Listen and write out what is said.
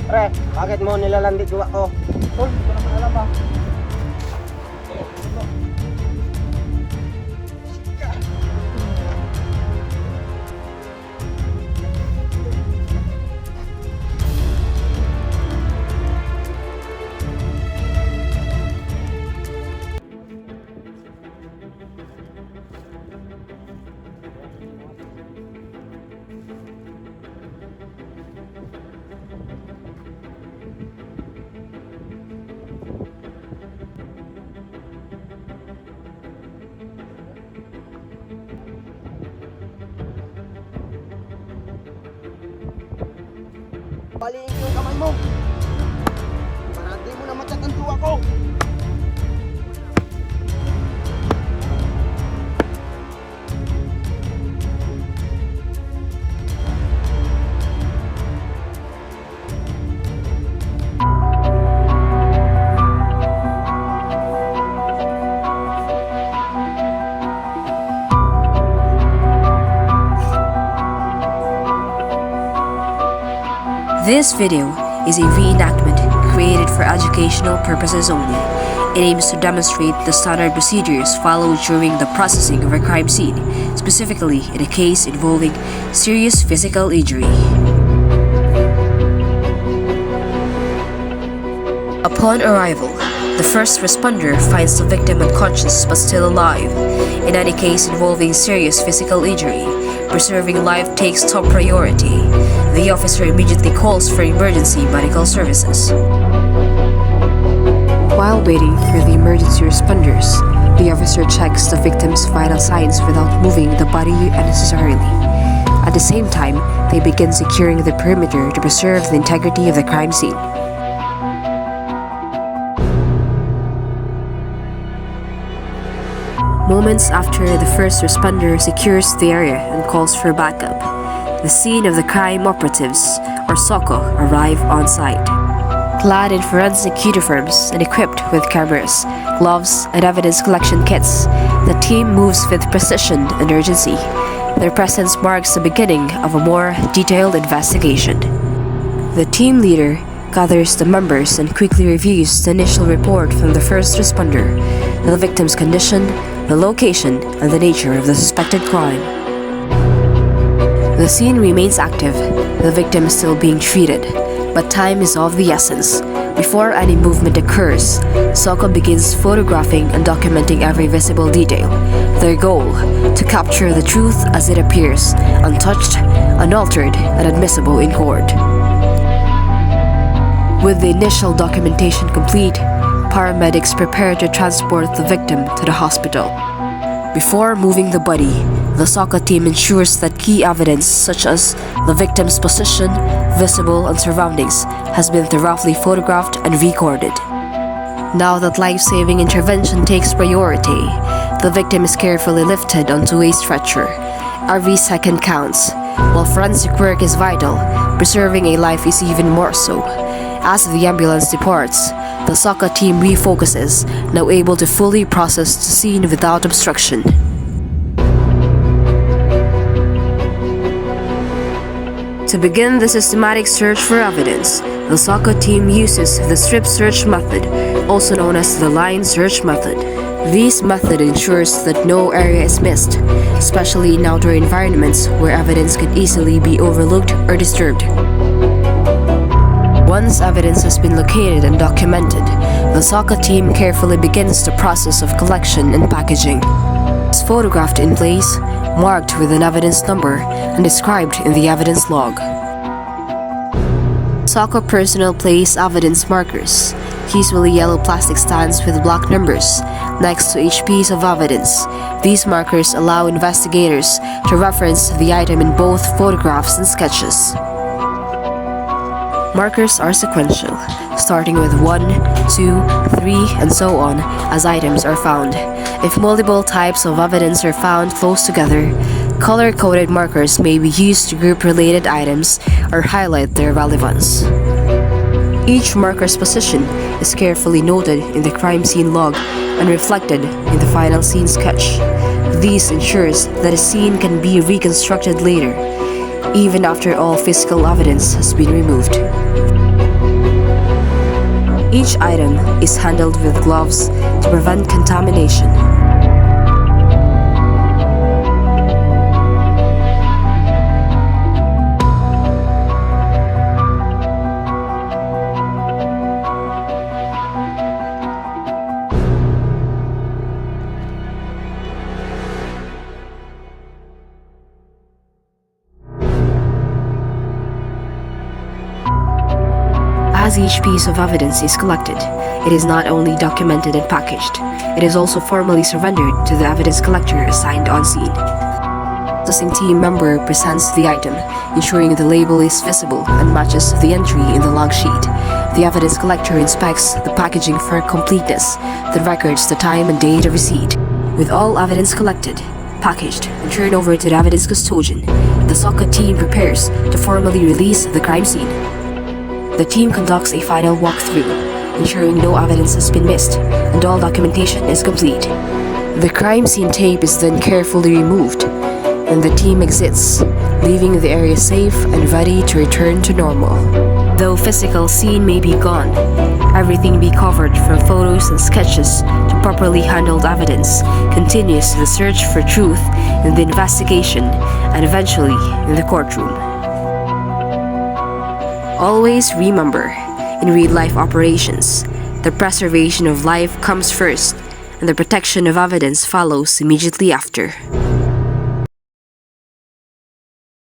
Pre, bakit mo nilalandi duwa ko? Tol, hindi ko naman alam ah. Baliin ko yung kamay mo. Para di mo na matsak ang duwa ko. This video is a reenactment created for educational purposes only. It aims to demonstrate the standard procedures followed during the processing of a crime scene, specifically in a case involving serious physical injury. Upon arrival, the first responder finds the victim unconscious but still alive. In any case involving serious physical injury, preserving life takes top priority. The officer immediately calls for emergency medical services. While waiting for the emergency responders, the officer checks the victim's vital signs without moving the body unnecessarily. At the same time, they begin securing the perimeter to preserve the integrity of the crime scene. Moments after the first responder secures the area and calls for backup, the scene of the crime operatives, or SOCO, arrive on site. Clad in forensic uniforms and equipped with cameras, gloves, and evidence collection kits, the team moves with precision and urgency. Their presence marks the beginning of a more detailed investigation. The team leader gathers the members and quickly reviews the initial report from the first responder, the victim's condition, the location, and the nature of the suspected crime. The scene remains active, the victim is still being treated, but time is of the essence. Before any movement occurs, SOCO begins photographing and documenting every visible detail. Their goal, to capture the truth as it appears, untouched, unaltered, and admissible in court. With the initial documentation complete, paramedics prepare to transport the victim to the hospital. Before moving the body, the SOCO team ensures that key evidence such as the victim's position, visible, and surroundings has been thoroughly photographed and recorded. Now that life-saving intervention takes priority, the victim is carefully lifted onto a stretcher. Every second counts. While forensic work is vital, preserving a life is even more so. As the ambulance departs, the SOCO team refocuses, now able to fully process the scene without obstruction. To begin the systematic search for evidence, the SOCO team uses the strip search method, also known as the line search method. This method ensures that no area is missed, especially in outdoor environments where evidence can easily be overlooked or disturbed. Once evidence has been located and documented, the SOCO team carefully begins the process of collection and packaging. It's photographed in place, marked with an evidence number, and described in the evidence log. SOCO personnel place evidence markers, usually yellow plastic stands with black numbers, next to each piece of evidence. These markers allow investigators to reference the item in both photographs and sketches. Markers are sequential, starting with 1, 2, 3, and so on as items are found. If multiple types of evidence are found close together, color-coded markers may be used to group related items or highlight their relevance. Each marker's position is carefully noted in the crime scene log and reflected in the final scene sketch. This ensures that a scene can be reconstructed later, even after all physical evidence has been removed. Each item is handled with gloves to prevent contamination. As each piece of evidence is collected, it is not only documented and packaged, it is also formally surrendered to the evidence collector assigned on scene. The processing team member presents the item, ensuring the label is visible and matches the entry in the log sheet. The evidence collector inspects the packaging for completeness, then records the time and date of receipt. With all evidence collected, packaged, and turned over to the evidence custodian, the SOCO team prepares to formally release the crime scene. The team conducts a final walkthrough, ensuring no evidence has been missed and all documentation is complete. The crime scene tape is then carefully removed, and the team exits, leaving the area safe and ready to return to normal. Though physical scene may be gone, everything be covered from photos and sketches to properly handled evidence continues the search for truth in the investigation and eventually in the courtroom. Always remember, in real-life operations, the preservation of life comes first, and the protection of evidence follows immediately after.